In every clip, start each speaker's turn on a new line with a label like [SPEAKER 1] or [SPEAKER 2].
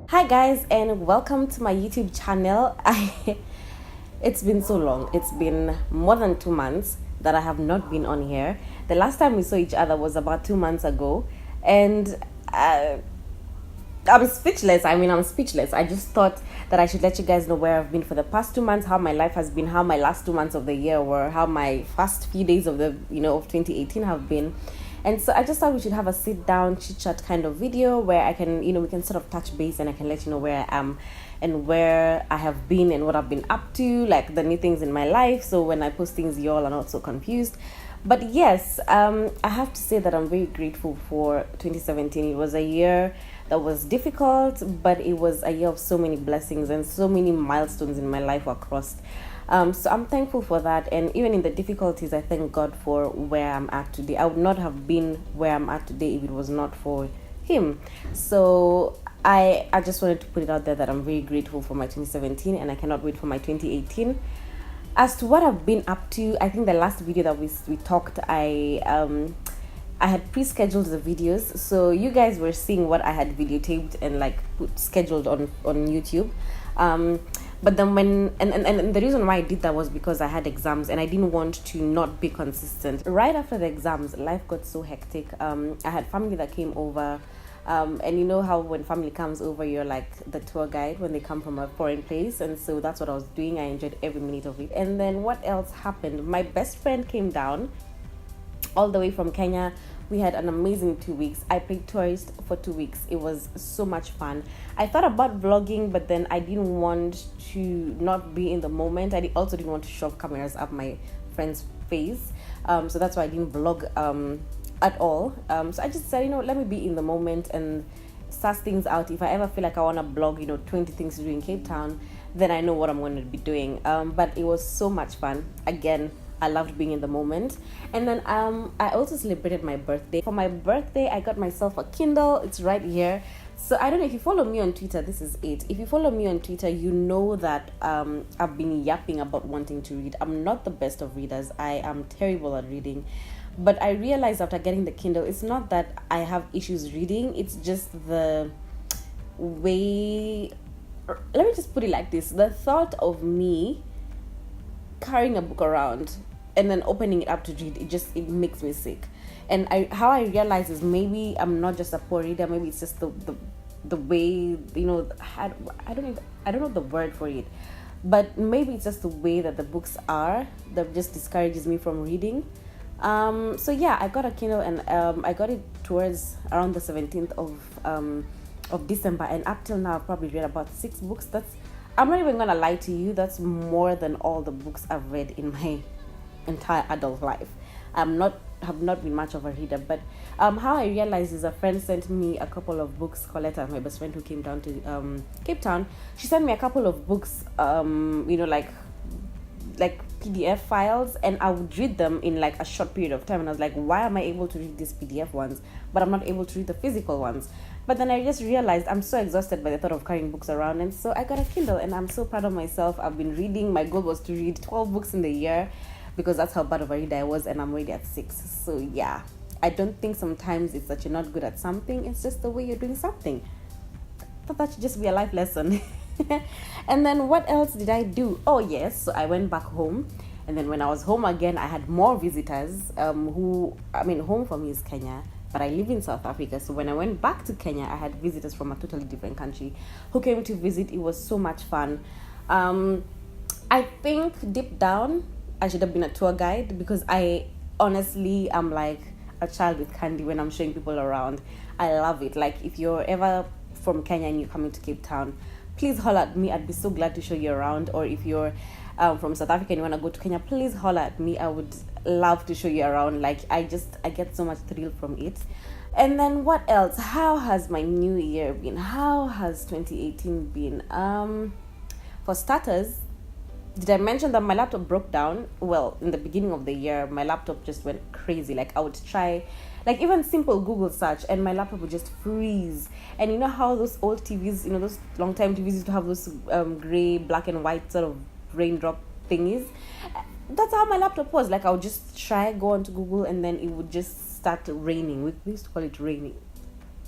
[SPEAKER 1] Hi guys, and welcome to my YouTube channel. It's been so long. It's been more than 2 months that I have not been on here. The last time we saw each other was about 2 months ago, and I'm speechless. I'm speechless. I just thought that I should let you guys know where I've been for the past 2 months, how my life has been, how my last 2 months of the year were, how my first few days of of 2018 have been. And so I just thought we should have a sit down chit chat kind of video where I can, we can sort of touch base and I can let you know where I am and where I have been and what I've been up to, like the new things in my life. So when I post things, you all are not so confused. But yes, I have to say that I'm very grateful for 2017. It was a year that was difficult, but it was a year of so many blessings and so many milestones in my life were crossed. So I'm thankful for that, and even in the difficulties, I thank God for where I'm at today. I would not have been where I'm at today if it was not for Him. So I just wanted to put it out there that I'm very grateful for my 2017, and I cannot wait for my 2018. As to what I've been up to, I think the last video that we talked, I had pre-scheduled the videos, so you guys were seeing what I had videotaped and scheduled on YouTube. But then and the reason why I did that was because I had exams and I didn't want to not be consistent. Right after the exams, life got so hectic. I had family that came over, and you know how when family comes over, you're like the tour guide when they come from a foreign place, and so that's what I was doing. I enjoyed every minute of it. And then what else happened? My best friend came down all the way from Kenya. We had an amazing 2 weeks. I played tourist for 2 weeks. It was so much fun. I thought about vlogging, but then I didn't want to not be in the moment. I also didn't want to shove cameras up my friend's face. So that's why I didn't vlog at all. So I just said, let me be in the moment and suss things out. If I ever feel like I want to blog, 20 things to do in Cape Town, then I know what I'm going to be doing. But it was so much fun. Again, I loved being in the moment. And then I also celebrated my birthday. For my birthday, I got myself a Kindle. It's right here. So I don't know if you follow me on Twitter, this is it. If you follow me on Twitter, you know that I've been yapping about wanting to read. I'm not the best of readers. I am terrible at reading. But I realized after getting the Kindle, it's not that I have issues reading. It's just the way... Let me just put it like this. The thought of me carrying a book around and then opening it up to read, it makes me sick. And how I realize is maybe I'm not just a poor reader. Maybe it's just the way, I don't know the word for it, but maybe it's just the way that the books are that just discourages me from reading. So yeah, I got a Kindle, and I got it towards around the 17th of December, and up till now I've probably read about 6 books. I'm not even gonna lie to you, that's more than all the books I've read in my entire adult life. Have not been much of a reader, but how I realized is a friend sent me a couple of books. Coletta, my best friend who came down to Cape Town, she sent me a couple of books, like PDF files, and I would read them in like a short period of time. And I was like, why am I able to read these PDF ones, but I'm not able to read the physical ones? But then I just realized I'm so exhausted by the thought of carrying books around, and so I got a Kindle, and I'm so proud of myself. I've been reading. My goal was to read 12 books in the year, because that's how bad of a reader I was, and I'm already at 6. So yeah, I don't think sometimes it's that you're not good at something, it's just the way you're doing something. I thought that should just be a life lesson. And then what else did I do? Oh yes, so I went back home, and then when I was home again, I had more visitors home for me is Kenya, but I live in South Africa. So when I went back to Kenya, I had visitors from a totally different country who came to visit. It was so much fun. I think deep down I should have been a tour guide, because I honestly am like a child with candy when I'm showing people around. I love it. Like, if you're ever from Kenya and you're coming to Cape Town, please holler at me. I'd be so glad to show you around. Or if you're from South Africa and you want to go to Kenya, please holler at me. I would love to show you around. Like, I get so much thrill from it. And then what else? How has my new year been? How has 2018 been? For starters, did I mention that my laptop broke down? Well, in the beginning of the year, my laptop just went crazy. Like, I would try, like, even simple Google search, and my laptop would just freeze. And you know how those old TVs, those long time TVs used to have those gray, black and white sort of raindrop thingies? That's how my laptop was. Like, I would just go onto Google, and then it would just start raining. We used to call it raining.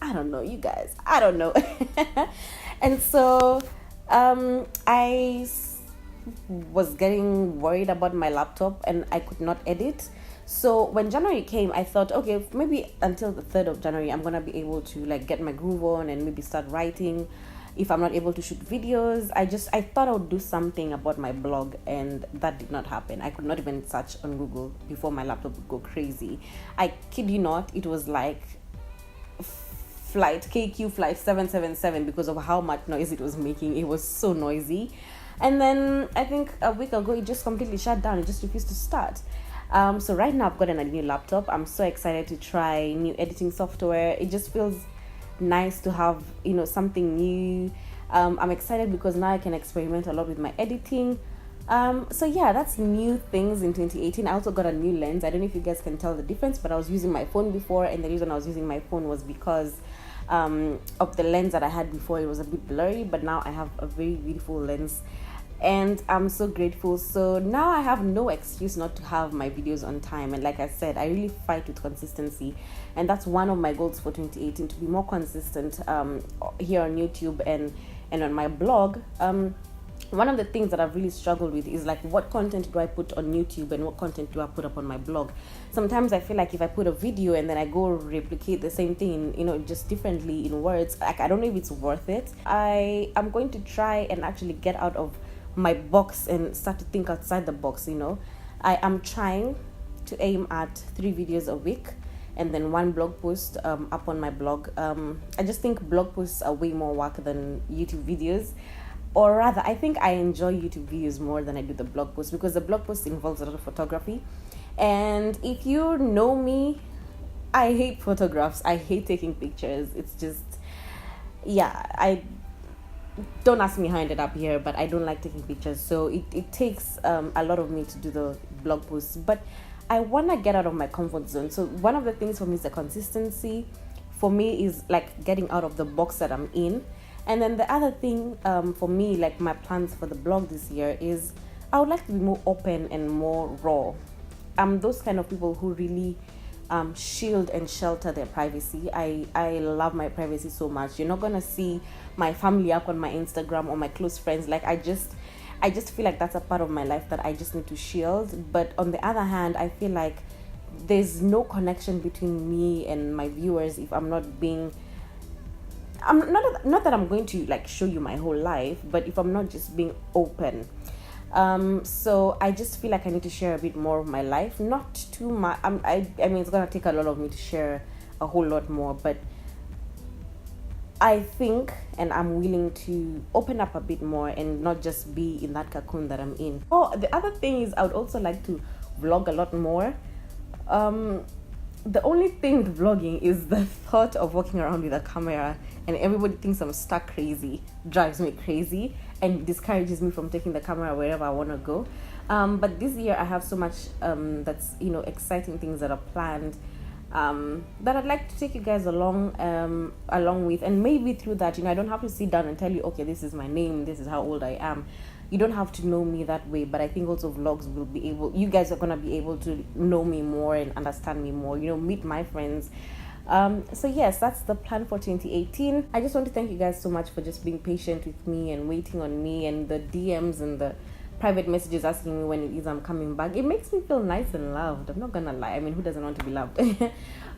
[SPEAKER 1] I don't know, you guys, I don't know. And so was getting worried about my laptop and I could not edit. So when January came, I thought, okay, maybe until the 3rd of January, I'm gonna be able to like get my groove on and maybe start writing. If I'm not able to shoot videos, I thought I would do something about my blog, and that did not happen. I could not even search on Google before my laptop would go crazy. I kid you not, it was like KQ flight 777 because of how much noise it was making. It was so noisy. And then I think a week ago, it just completely shut down. It just refused to start. So right now I've gotten a new laptop. I'm so excited to try new editing software. It just feels nice to have, something new. I'm excited because now I can experiment a lot with my editing. So yeah, that's new things in 2018. I also got a new lens. I don't know if you guys can tell the difference, but I was using my phone before, and the reason I was using my phone was because of the lens that I had before. It was a bit blurry, but now I have a very beautiful lens, and I'm so grateful. So now I have no excuse not to have my videos on time. And like I said, I really fight with consistency, and that's one of my goals for 2018, to be more consistent here on YouTube and on my blog. One of the things that I've really struggled with is like, what content do I put on YouTube and what content do I put up on my blog? Sometimes I feel like if I put a video and then I go replicate the same thing, just differently in words, like I don't know if it's worth it. I am going to try and actually get out of my box and start to think outside the box. I am trying to aim at 3 videos a week and then 1 blog post up on my blog. I just think blog posts are way more work than YouTube videos. Or rather, I think I enjoy YouTube videos more than I do the blog post, because the blog post involves a lot of photography. And if you know me, I hate photographs. I hate taking pictures. It's just, I don't ask me how I ended up here, but I don't like taking pictures. So it takes a lot of me to do the blog posts. But I want to get out of my comfort zone. So one of the things for me is the consistency. For me is like getting out of the box that I'm in. And then the other thing for me, like my plans for the blog this year, is I would like to be more open and more raw. I'm those kind of people who really shield and shelter their privacy. I love my privacy so much. You're not gonna see my family up on my Instagram or my close friends. Like I just feel like that's a part of my life that I just need to shield. But on the other hand, I feel like there's no connection between me and my viewers if I'm not being, I'm not that I'm going to like show you my whole life, but if I'm not just being open. So I just feel like I need to share a bit more of my life, not too much. I mean, it's gonna take a lot of me to share a whole lot more, but I think, and I'm willing to open up a bit more and not just be in that cocoon that I'm in. Oh, the other thing is I would also like to vlog a lot more. The only thing with vlogging is the thought of walking around with a camera and everybody thinks I'm stuck crazy drives me crazy and discourages me from taking the camera wherever I want to go. But this year I have so much that's exciting things that are planned that I'd like to take you guys along with, and maybe through that I don't have to sit down and tell you, okay, this is my name, this is how old I am. You don't have to know me that way, but I think also vlogs will be able, you guys are going to be able to know me more and understand me more, meet my friends. So yes, that's the plan for 2018. I just want to thank you guys so much for just being patient with me and waiting on me, and the DMs and the private messages asking me when it is I'm coming back. It makes me feel nice and loved. I'm not gonna lie. I mean, who doesn't want to be loved?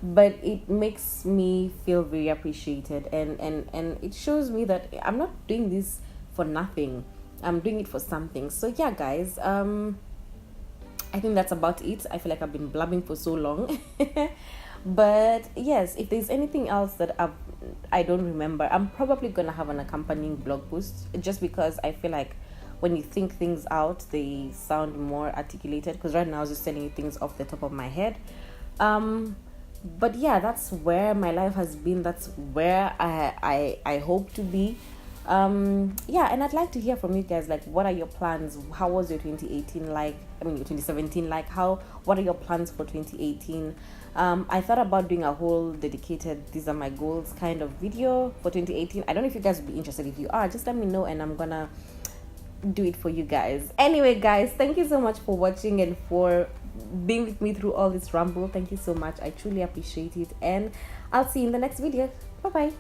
[SPEAKER 1] But it makes me feel very appreciated, and it shows me that I'm not doing this for nothing. I'm doing it for something. So yeah, guys, I think that's about it. I feel like I've been blabbing for so long. But yes, if there's anything else that I don't remember, I'm probably gonna have an accompanying blog post, just because I feel like when you think things out, they sound more articulated, because right now I was just telling you things off the top of my head. But yeah, that's where my life has been. That's where I hope to be. Yeah, and I'd like to hear from you guys, like, what are your plans? How was your 2018 like? I mean, your 2017 like? What are your plans for 2018? I thought about doing a whole dedicated these are my goals kind of video for 2018. I don't know if you guys would be interested. If you are, just let me know and I'm gonna do it for you guys. Anyway, guys, thank you so much for watching and for being with me through all this ramble. Thank you so much. I truly appreciate it, and I'll see you in the next video. Bye bye.